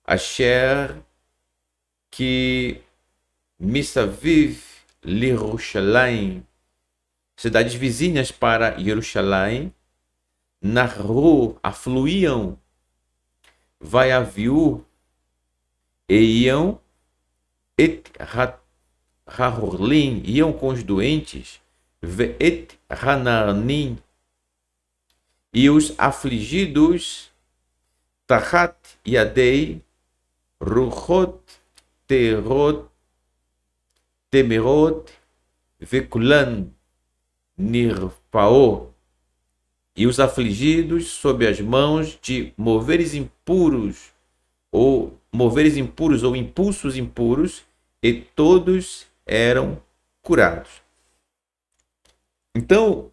Speaker 1: Asher que Misaviv Lirushalayim, cidades vizinhas para Jerusalém, Naru, afluíam, Vaiaviu, e iam, Et Rahorlim, iam com os doentes, Et Hanarnim, e os afligidos, Tahat Yadei, Ruchot, Terot, Temerot, Vekulan, Nirpao, e os afligidos sob as mãos de moveres impuros ou impulsos impuros, e todos eram curados. Então,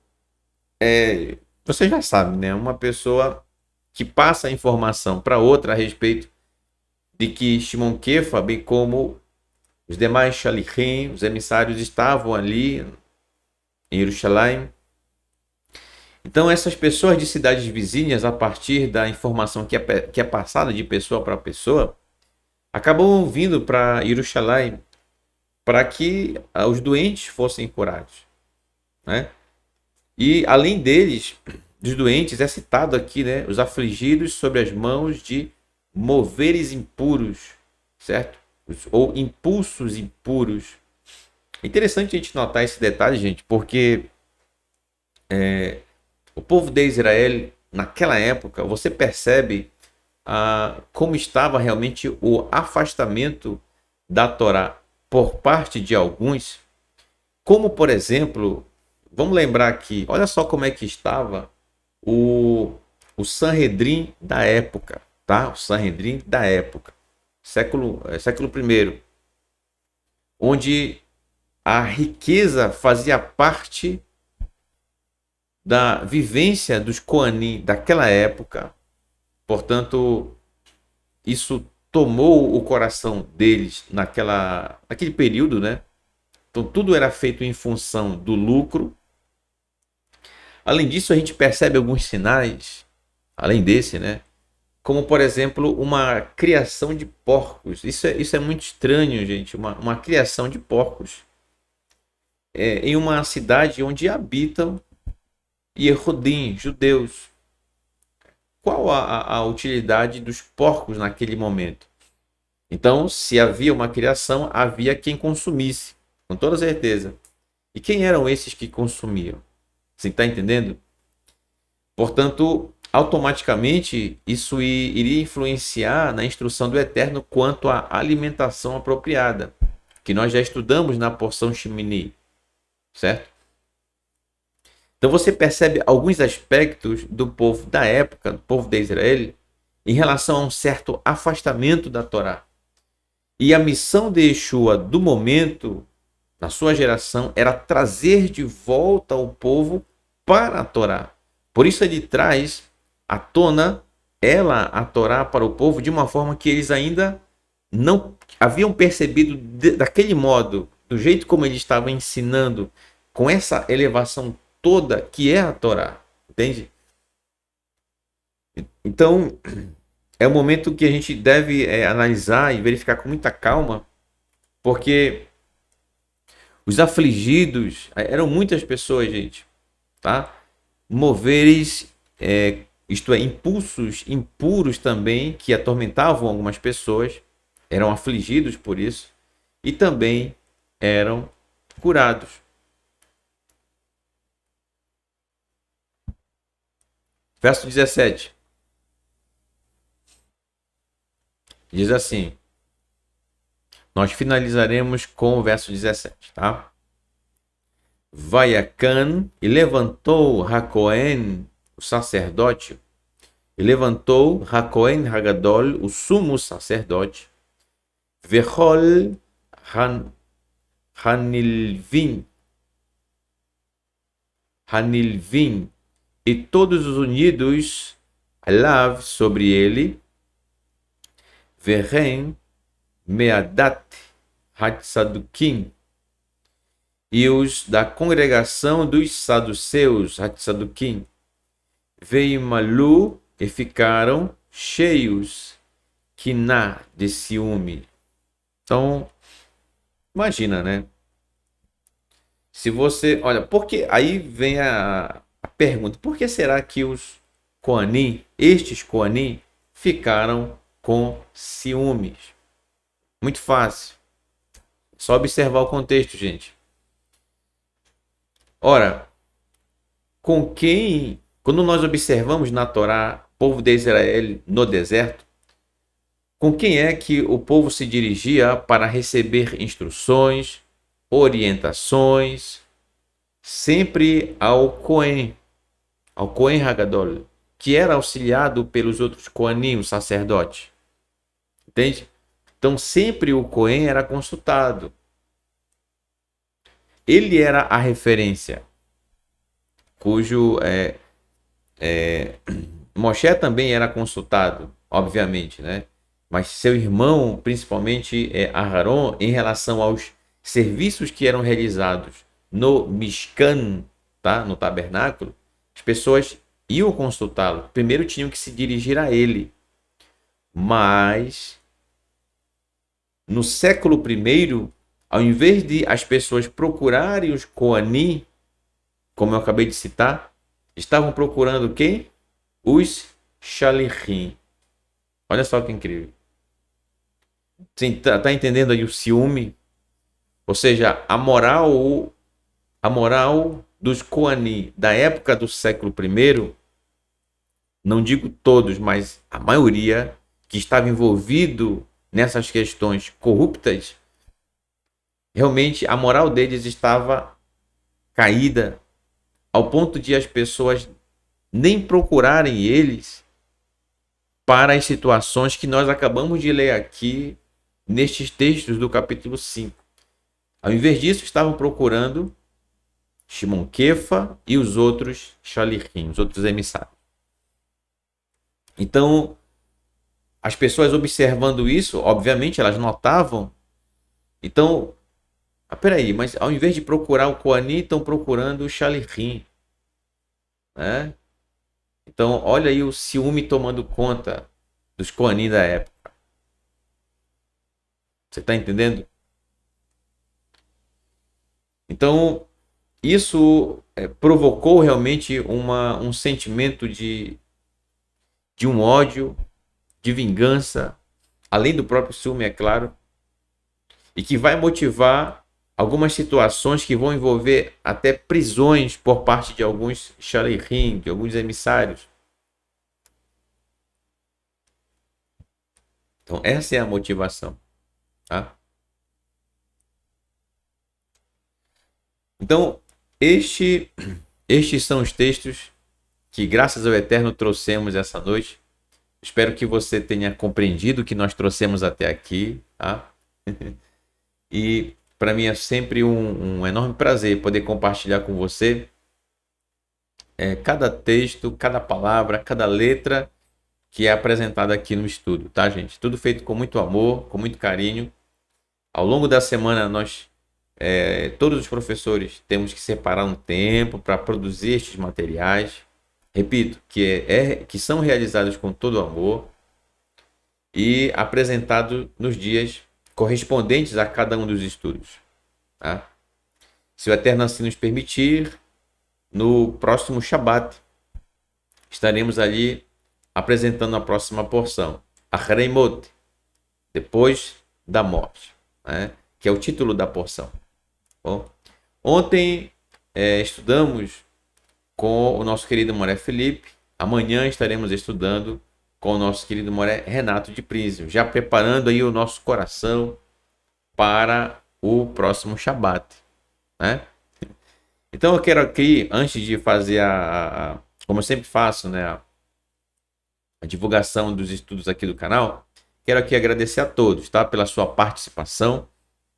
Speaker 1: você já sabe, né? Uma pessoa que passa a informação para outra a respeito de que Shimon Kefa, bem como os demais Shalichim, os emissários, estavam ali em Jerusalém. Então, essas pessoas de cidades vizinhas, a partir da informação que é passada de pessoa para pessoa, acabam vindo para Jerusalém para que os doentes fossem curados, né? E além deles, dos doentes, é citado aqui, né, os afligidos sobre as mãos de moveres impuros, certo? Ou impulsos impuros. É interessante a gente notar esse detalhe, gente, porque o povo de Israel, naquela época, você percebe como estava realmente o afastamento da Torá por parte de alguns. Como, por exemplo, vamos lembrar aqui, olha só como é que estava o Sanhedrin da época, tá? O Sanhedrin da época, século I, onde a riqueza fazia parte da vivência dos Koanim daquela época. Portanto, isso tomou o coração deles naquele período, né? Então, tudo era feito em função do lucro. Além disso, a gente percebe alguns sinais, além desse, né? Como, por exemplo, uma criação de porcos. Isso é muito estranho, gente. Uma criação de porcos em uma cidade onde habitam Yehudim, judeus. Qual a utilidade dos porcos naquele momento? Então, se havia uma criação, havia quem consumisse, com toda certeza. E quem eram esses que consumiam? Você está entendendo? Portanto, automaticamente, isso iria influenciar na instrução do Eterno quanto à alimentação apropriada, que nós já estudamos na porção Shemini, certo? Então você percebe alguns aspectos do povo da época, do povo de Israel, em relação a um certo afastamento da Torá. E a missão de Yeshua do momento, na sua geração, era trazer de volta o povo para a Torá. Por isso ele traz à tona a Torá para o povo de uma forma que eles ainda não haviam percebido daquele modo, do jeito como ele estava ensinando, com essa elevação toda que é a Torá, entende? Então, é um momento que a gente deve analisar e verificar com muita calma, porque os afligidos eram muitas pessoas, gente, tá? Moveres, isto é, impulsos impuros também, que atormentavam algumas pessoas, eram afligidos por isso, e também eram curados. Verso 17. Diz assim. Nós finalizaremos com o verso 17, tá? Vaiacan, e levantou Hakohen, o sacerdote, e levantou Hakohen Hagadol, o sumo sacerdote, Vechol Hanilvin, e todos os unidos alav sobre ele, Verem Meadat Hatsadukim, e os da congregação dos saduceus, Hatsadukim, Veimalu, e ficaram cheios, Kiná, de ciúme. Então, imagina, né? Se você, olha, porque aí vem a pergunta, por que será que os Koanim, estes Koanim, ficaram com ciúmes? Muito fácil. Só observar o contexto, gente. Ora, com quem, quando nós observamos na Torá, povo de Israel no deserto, com quem é que o povo se dirigia para receber instruções, orientações? Sempre ao Cohen Hagadol, que era auxiliado pelos outros Kohanim, o sacerdote. Entende? Então sempre o Cohen era consultado. Ele era a referência, cujo Moshe também era consultado, obviamente, né? Mas seu irmão, principalmente Aharon, em relação aos serviços que eram realizados no Mishkan, tá? No tabernáculo, as pessoas iam consultá-lo. Primeiro tinham que se dirigir a ele. Mas no século I, ao invés de as pessoas procurarem os Kohanim, como eu acabei de citar, estavam procurando quem? Os Shalichim. Olha só que incrível. Tá entendendo aí o ciúme? Ou seja, a moral dos Kohanim da época do século I, não digo todos, mas a maioria que estava envolvido nessas questões corruptas, realmente a moral deles estava caída ao ponto de as pessoas nem procurarem eles para as situações que nós acabamos de ler aqui nestes textos do capítulo 5. Ao invés disso, estavam procurando Shimon Kefa e os outros Shalichim, os outros emissários. Então, as pessoas observando isso, obviamente, elas notavam. Então, peraí, mas ao invés de procurar o Kohanim, estão procurando o Shalichim, né? Então, olha aí o ciúme tomando conta dos Kohanim da época. Você está entendendo? Então, isso provocou realmente um sentimento de um ódio, de vingança, além do próprio ciúme, é claro, e que vai motivar algumas situações que vão envolver até prisões por parte de alguns shalichim, de alguns emissários. Então, essa é a motivação. Tá? Então, estes são os textos que, graças ao Eterno, trouxemos essa noite. Espero que você tenha compreendido o que nós trouxemos até aqui. Tá? E para mim é sempre um enorme prazer poder compartilhar com você cada texto, cada palavra, cada letra que é apresentada aqui no estudo, tá, gente? Tudo feito com muito amor, com muito carinho. Ao longo da semana, todos os professores, temos que separar um tempo para produzir estes materiais. Repito, que são realizados com todo amor e apresentados nos dias correspondentes a cada um dos estudos. Tá? Se o Eterno assim nos permitir, no próximo Shabat, estaremos ali apresentando a próxima porção, Acharei Mot, depois da morte, né? Que é o título da porção. Bom, ontem estudamos com o nosso querido Moré Felipe, amanhã estaremos estudando com o nosso querido Moré Renato de Prísio, já preparando aí o nosso coração para o próximo Shabat, né? Então eu quero aqui, antes de fazer como eu sempre faço, né, a divulgação dos estudos aqui do canal, quero aqui agradecer a todos, tá? Pela sua participação,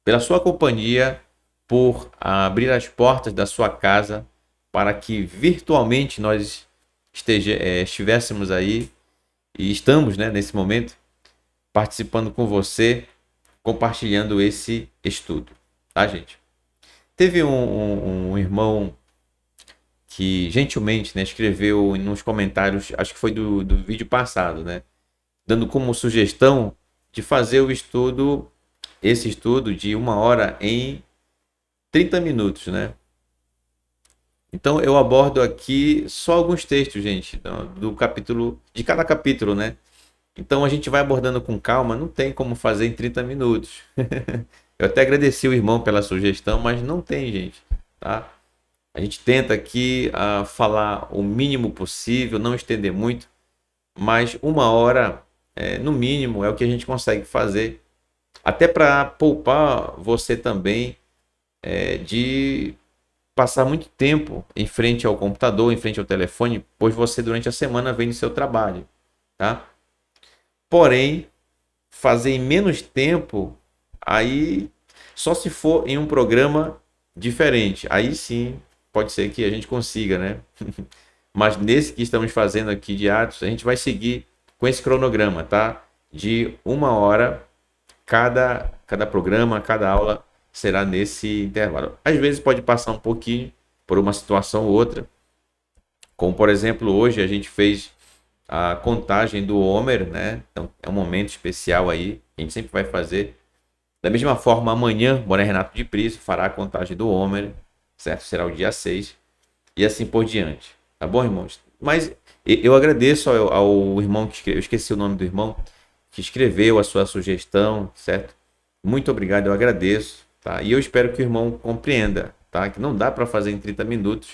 Speaker 1: pela sua companhia, por abrir as portas da sua casa para que virtualmente nós estivéssemos aí e estamos, né, nesse momento participando com você, compartilhando esse estudo, tá, gente? Teve um irmão que gentilmente, né, escreveu nos comentários, acho que foi do vídeo passado, né, dando como sugestão de fazer o estudo esse estudo de 1 hora em 30 minutos, né? Então eu abordo aqui só alguns textos, gente, do capítulo, de cada capítulo, né? Então a gente vai abordando com calma, não tem como fazer em 30 minutos. Eu até agradeci o irmão pela sugestão, mas não tem, gente, tá? A gente tenta aqui falar o mínimo possível, não estender muito, mas 1 hora, no mínimo, é o que a gente consegue fazer, até para poupar você também de passar muito tempo em frente ao computador, em frente ao telefone, pois você durante a semana vem do seu trabalho, tá? Porém, fazer em menos tempo, aí só se for em um programa diferente. Aí sim, pode ser que a gente consiga, né? Mas nesse que estamos fazendo aqui de Atos, a gente vai seguir com esse cronograma, tá? De 1 hora, cada programa, cada aula será nesse intervalo. Às vezes pode passar um pouquinho por uma situação ou outra, como por exemplo, hoje a gente fez a contagem do Homer, né? Então é um momento especial aí, a gente sempre vai fazer. Da mesma forma, amanhã, Boné Renato de Priso fará a contagem do Homer, certo? Será o dia 6 e assim por diante. Tá bom, irmãos? Mas eu agradeço ao irmão que escreveu, eu esqueci o nome do irmão, que escreveu a sua sugestão, certo? Muito obrigado, eu agradeço, tá? E eu espero que o irmão compreenda, tá? Que não dá para fazer em 30 minutos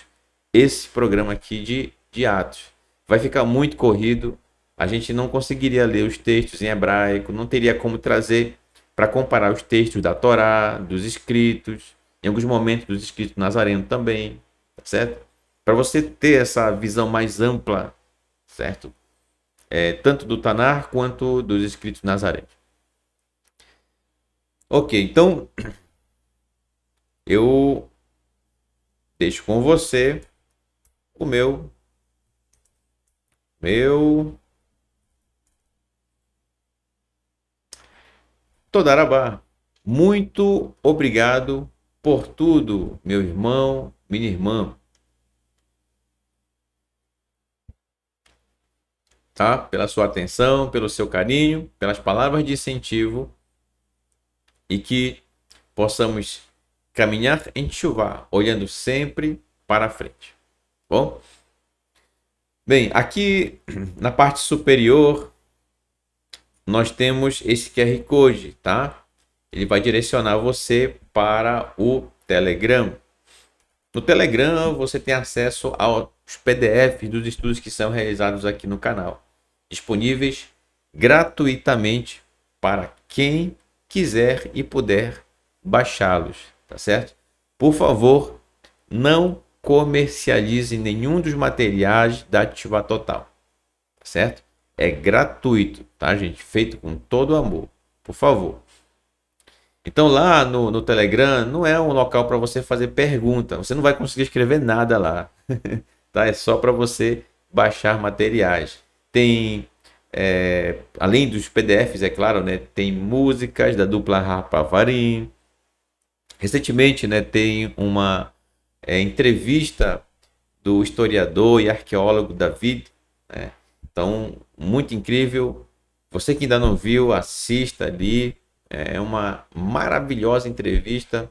Speaker 1: esse programa aqui de Atos. Vai ficar muito corrido, a gente não conseguiria ler os textos em hebraico, não teria como trazer para comparar os textos da Torá, dos escritos, em alguns momentos dos escritos nazarenos também, tá certo? Para você ter essa visão mais ampla, certo? Tanto do Tanar quanto dos escritos nazarenos. Ok, então eu deixo com você o meu Todarabá. Muito obrigado por tudo, meu irmão, minha irmã, tá? Pela sua atenção, pelo seu carinho, pelas palavras de incentivo e que possamos caminhar em chuva, olhando sempre para frente. Bom? Bem, aqui na parte superior nós temos esse QR Code, tá? Ele vai direcionar você para o Telegram. No Telegram você tem acesso aos PDFs dos estudos que são realizados aqui no canal, disponíveis gratuitamente para quem quiser e puder baixá-los, tá certo? Por favor, não comercialize nenhum dos materiais da Ativa Total, tá certo? É gratuito, tá, gente? Feito com todo amor, por favor. Então lá no Telegram não é um local para você fazer pergunta. Você não vai conseguir escrever nada lá, tá? É só para você baixar materiais. Tem, além dos PDFs, é claro, né? Tem músicas da dupla Rapavarim. Recentemente, né? Tem uma entrevista do historiador e arqueólogo David, né? Então, muito incrível. Você que ainda não viu, assista ali. É uma maravilhosa entrevista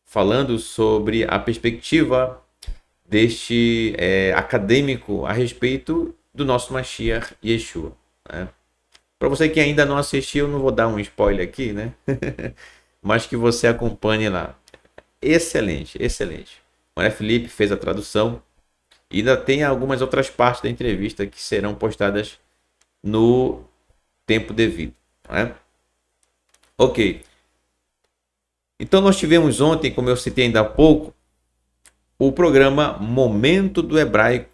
Speaker 1: falando sobre a perspectiva deste acadêmico a respeito do nosso Mashiach Yeshua, né? Para você que ainda não assistiu, não vou dar um spoiler aqui, né? Mas que você acompanhe lá. Excelente, excelente. O Mané Felipe fez a tradução e ainda tem algumas outras partes da entrevista que serão postadas no tempo devido, né? Ok. Então nós tivemos ontem, como eu citei ainda há pouco, o programa Momento do Hebraico,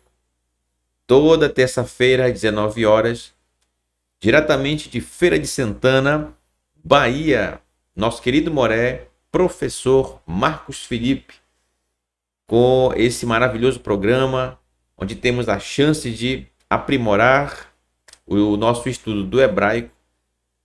Speaker 1: toda terça-feira às 19 horas, diretamente de Feira de Santana, Bahia. Nosso querido Moré, professor Marcos Felipe, com esse maravilhoso programa, onde temos a chance de aprimorar o nosso estudo do hebraico.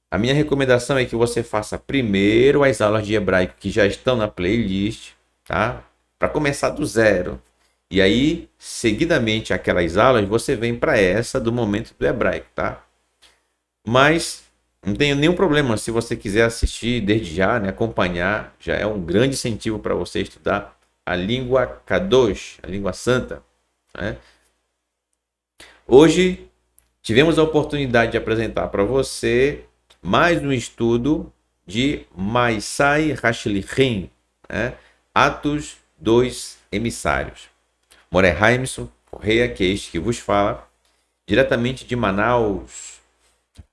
Speaker 1: A minha recomendação é que você faça primeiro as aulas de hebraico que já estão na playlist, tá? Para começar do zero. E aí, seguidamente aquelas aulas, você vem para essa do momento do hebraico, tá? Mas Não tem nenhum problema se você quiser assistir desde já, né, acompanhar, já é um grande incentivo para você estudar a língua Kadosh, a língua santa, né? Hoje tivemos a oportunidade de apresentar para você mais um estudo de Maisai Hashlichim, né? Atos dos Emissários. Moré Raimson Correia, que é este que vos fala, diretamente de Manaus,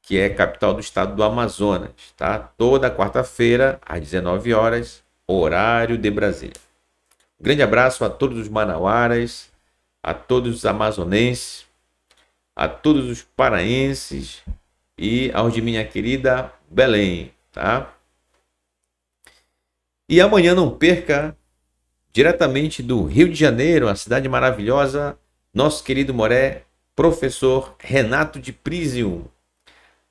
Speaker 1: que é capital do estado do Amazonas, tá? Toda quarta-feira, às 19 horas, horário de Brasília. Um grande abraço a todos os manauaras, a todos os amazonenses, a todos os paraenses e aos de minha querida Belém, tá? E amanhã não perca, diretamente do Rio de Janeiro, a cidade maravilhosa, nosso querido Moré, professor Renato de Prisium,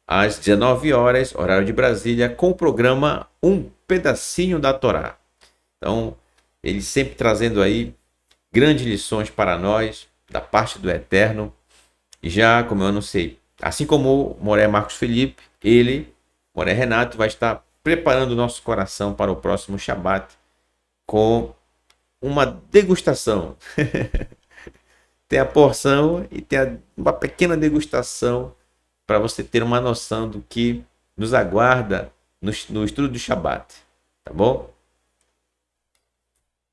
Speaker 1: às 19 horas, horário de Brasília, com o programa Um Pedacinho da Torá. Então, ele sempre trazendo aí grandes lições para nós, da parte do Eterno. E já, como eu anunciei, assim como o Moré Marcos Felipe, ele, Moré Renato, vai estar preparando o nosso coração para o próximo Shabat com uma degustação. Tem a porção e tem uma pequena degustação para você ter uma noção do que nos aguarda no estudo do Shabat, tá bom?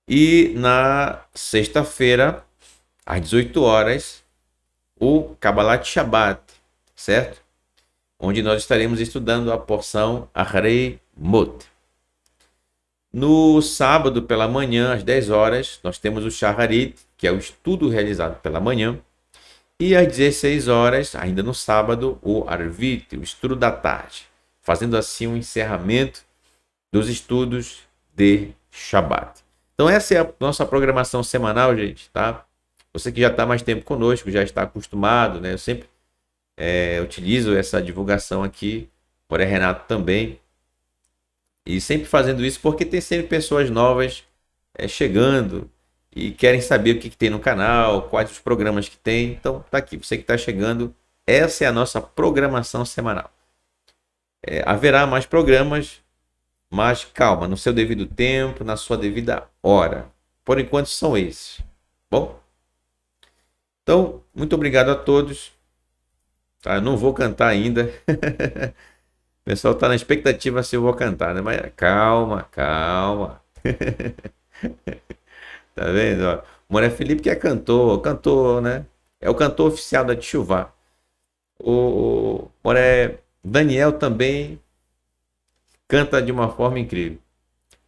Speaker 1: E na sexta-feira, às 18 horas, o Kabbalat Shabbat, certo? Onde nós estaremos estudando a porção Ahrei Mot. No sábado pela manhã, às 10 horas, nós temos o Shaharit, que é o estudo realizado pela manhã. E às 16 horas, ainda no sábado, o Arvit, o estudo da tarde. Fazendo assim um encerramento dos estudos de Shabat. Então essa é a nossa programação semanal, gente, tá? Você que já está mais tempo conosco, já está acostumado, né? Eu sempre utilizo essa divulgação aqui, por Renato também. E sempre fazendo isso porque tem sempre pessoas novas chegando e querem saber o que tem no canal, quais os programas que tem. Então tá aqui, você que está chegando, essa é a nossa programação semanal. Haverá mais programas, mas calma, no seu devido tempo, na sua devida hora. Por enquanto são esses. Bom? Então, muito obrigado a todos. Tá, eu não vou cantar ainda. O pessoal está na expectativa se eu vou cantar, né? Mas calma, calma. Tá vendo? Ó, o Moré Felipe que é cantor, né? É o cantor oficial da Tchuvá. O Moré Daniel também canta de uma forma incrível.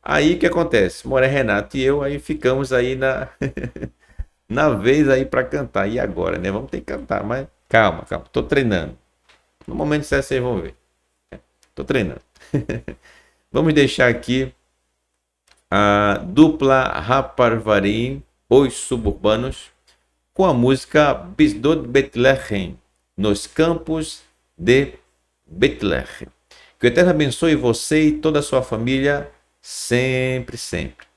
Speaker 1: Aí o que acontece? Moré Renato e eu aí ficamos aí na vez aí para cantar. E agora, né? Vamos ter que cantar, mas calma. Tô treinando. No momento certo vocês vão ver. Tô treinando. Vamos deixar aqui a dupla Raparvarim, Os Suburbanos, com a música Bisdod Betlehem, nos campos de Betlehem. Que o Eterno abençoe você e toda a sua família sempre, sempre.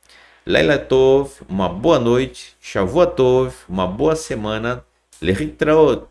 Speaker 1: Leila Tov, uma boa noite. Shavua Tov, uma boa semana. Lehitraot.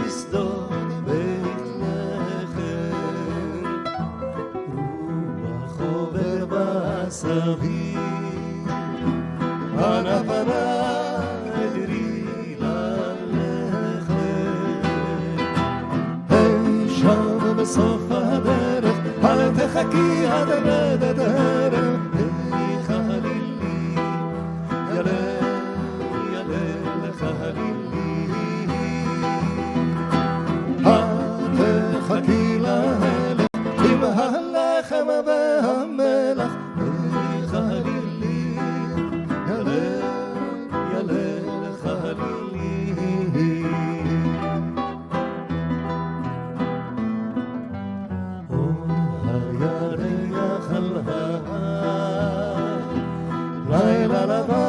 Speaker 2: Is dort סביב הנפנה אדירי ללכת אי שם בסוף הדרך אל תחכי עד רדת הערב אי חלילי ילה ילה חלילי אל תחכי להלך עם הלחם והמלח אי חלילי ילה ילה חלילי הירח על ההר לילה לבן